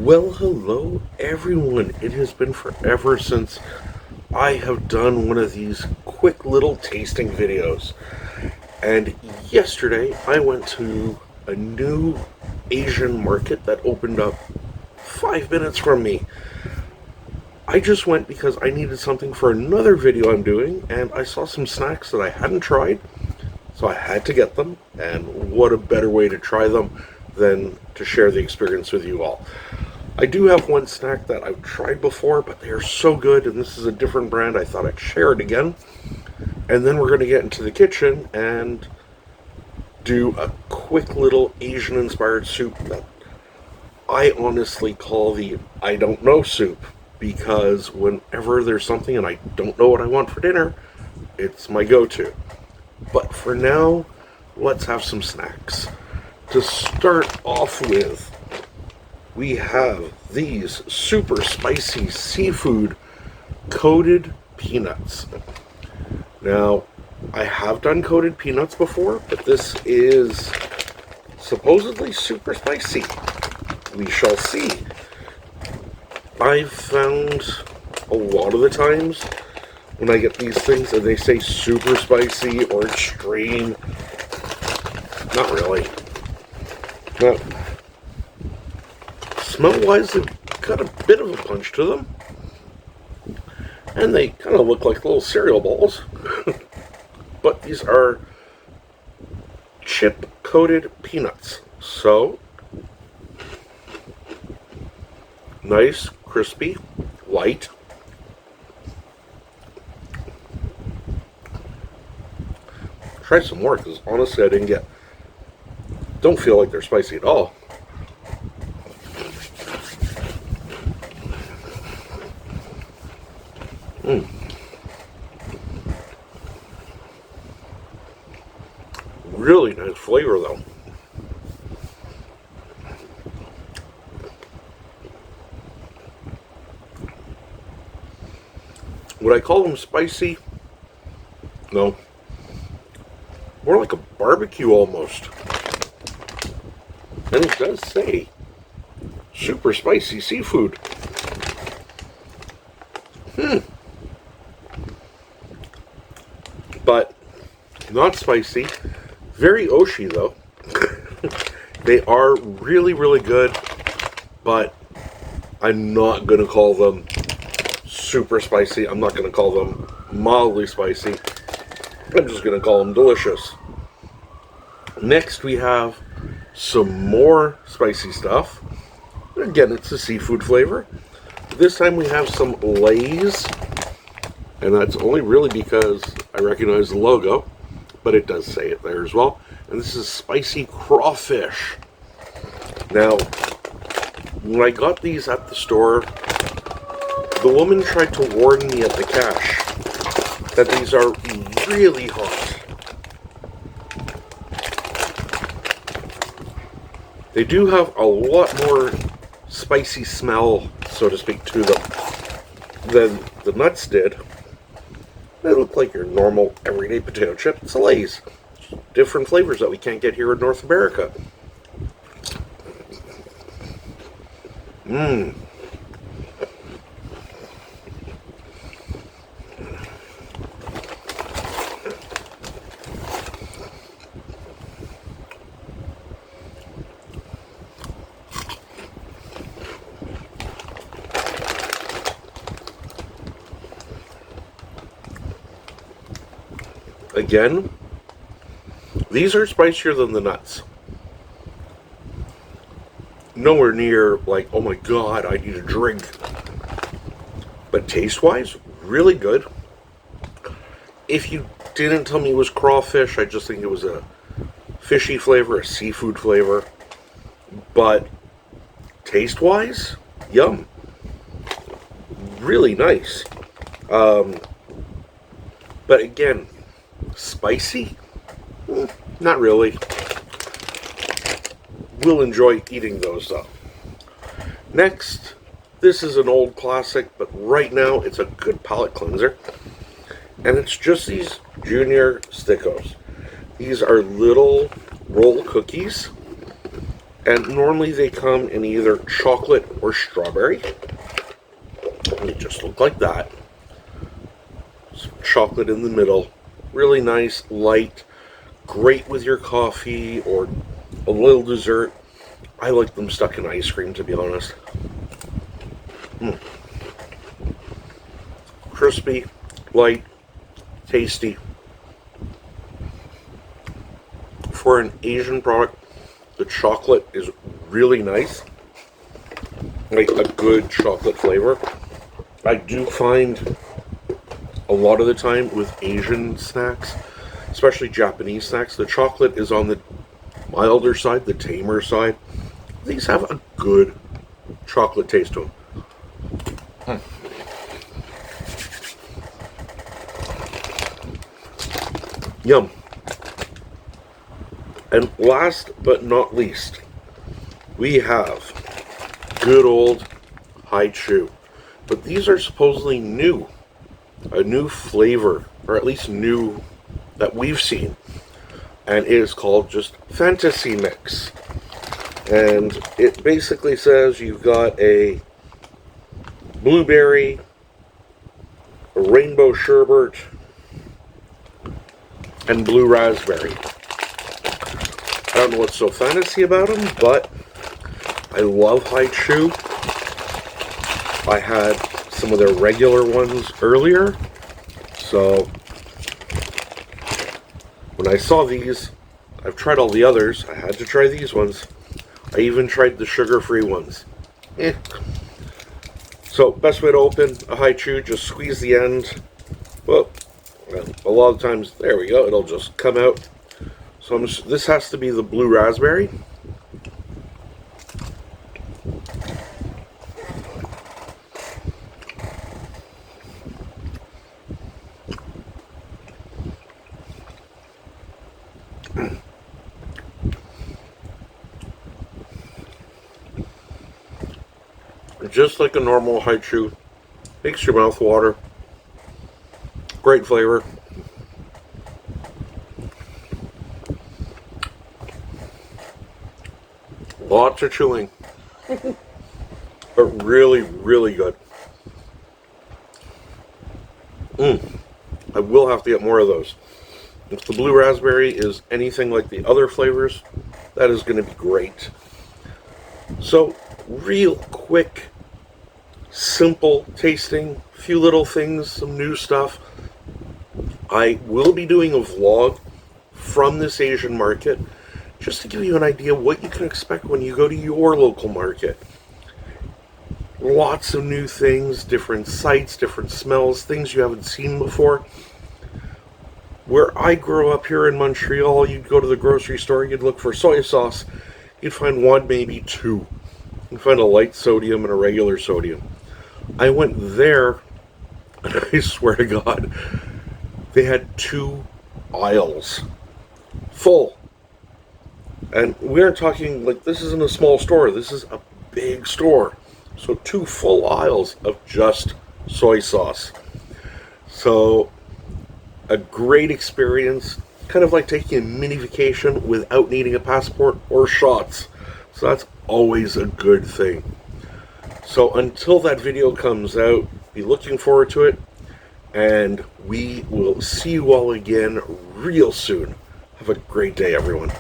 Well, hello everyone. It has been forever since I have done one of these quick little tasting videos. And yesterday I went to a new Asian market that opened up 5 minutes from me. I just went because I needed something for another video I'm doing, and I saw some snacks that I hadn't tried, so I had to get them. And what a better way to try them than to share the experience with you all. I do have one snack that I've tried before, but they are so good, and this is a different brand. I thought I'd share it again. And then we're going to get into the kitchen and do a quick little Asian inspired soup that I honestly call the I don't know soup, because whenever there's something and I don't know what I want for dinner, it's my go to. But for now, let's have some snacks. To start off with, we have these super spicy seafood coated peanuts. Now, I have done coated peanuts before, but this is supposedly super spicy. We shall see. I've found a lot of the times when I get these things and they say super spicy or extreme. Not really. No. Smell-wise, they've got a bit of a punch to them. And they kind of look like little cereal balls. But these are chip-coated peanuts. So, nice, crispy, light. Try some more, because honestly I don't feel like they're spicy at all. Really nice flavor though. Would I call them spicy? No. More like a barbecue almost. And it does say super spicy seafood. But not spicy. Very Oshi though. They are really, really good, but I'm not going to call them super spicy. I'm not going to call them mildly spicy. I'm just going to call them delicious. Next we have some more spicy stuff. Again, it's a seafood flavor. This time we have some Lay's, and that's only really because I recognize the logo, but it does say it there as well. And this is spicy crawfish. Now, when I got these at the store, the woman tried to warn me at the cash that these are really hot. They do have a lot more spicy smell, so to speak, to them than the nuts did. They look like your normal everyday potato chip. It's a Lay's. Different flavors that we can't get here in North America. Again, these are spicier than the nuts. Nowhere near like, oh my god, I need a drink. But taste-wise, really good. If you didn't tell me it was crawfish, I just think it was a fishy flavor, a seafood flavor. But taste-wise, yum. Really nice. But again, spicy? Not really. We'll enjoy eating those though. Next, this is an old classic, but right now it's a good palate cleanser. And it's just these Junior Stickos. These are little roll cookies. And normally they come in either chocolate or strawberry. They just look like that. Some chocolate in the middle. Really nice, light, great with your coffee or a little dessert. I like them stuck in ice cream, to be honest. Crispy, light, tasty. For an Asian product, the chocolate is really nice. Like a good chocolate flavor. I do find a lot of the time with Asian snacks, especially Japanese snacks, the chocolate is on the milder side, the tamer side. These have a good chocolate taste to them. Yum. And last but not least, we have good old Hi-Chew. But these are supposedly new. A new flavor, or at least new that we've seen. And it is called just Fantasy Mix. And it basically says you've got a blueberry, a rainbow sherbet, and blue raspberry. I don't know what's so fantasy about them, but I love Hi-Chew. I had some of their regular ones earlier, so when I saw these, I've tried all the others, I had to try these ones. I even tried the sugar-free ones. So, best way to open a Hi-Chew, just squeeze the end. Well, a lot of times, there we go, it'll just come out. So this has to be the blue raspberry. Just like a normal Hi-Chew, makes your mouth water. Great flavor. Lots of chewing, but really, really good. I will have to get more of those. If the blue raspberry is anything like the other flavors, that is going to be great. So, real quick, simple tasting, few little things, some new stuff. I will be doing a vlog from this Asian market, just to give you an idea what you can expect when you go to your local market. Lots of new things, different sights, different smells, things you haven't seen before. Where I grew up here in Montreal, you'd go to the grocery store, you'd look for soy sauce, you'd find one, maybe two. You'd find a light sodium and a regular sodium. I went there, and I swear to God, they had 2 aisles full. And we aren't talking, like, this isn't a small store, this is a big store. So 2 full aisles of just soy sauce. So, a great experience, kind of like taking a mini vacation without needing a passport or shots. So that's always a good thing. So until that video comes out, be looking forward to it, and we will see you all again real soon. Have a great day, everyone.